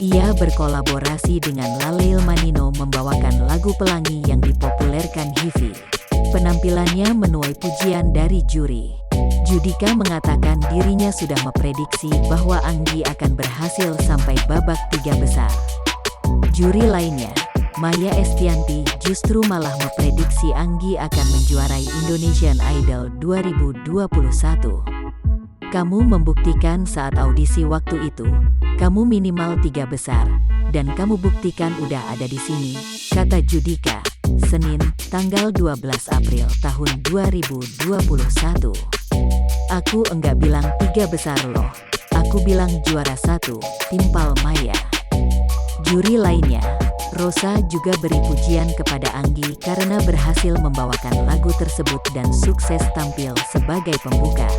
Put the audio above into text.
Ia berkolaborasi dengan Laleil Manino membawakan lagu Pelangi yang dipopulerkan Hivi. Penampilannya menuai pujian dari juri. Judika mengatakan dirinya sudah memprediksi bahwa Anggi akan berhasil sampai babak 3 besar. Juri lainnya, Maya Estianty, justru malah memprediksi Anggi akan menjuarai Indonesian Idol 2021. Kamu membuktikan saat audisi waktu itu, kamu minimal 3 besar, dan kamu buktikan udah ada di sini, kata Judika, Senin, tanggal 12 April tahun 2021. Aku enggak bilang 3 besar loh, aku bilang juara 1, timpal Maya. Juri lainnya, Rosa juga beri pujian kepada Anggi karena berhasil membawakan lagu tersebut dan sukses tampil sebagai pembuka.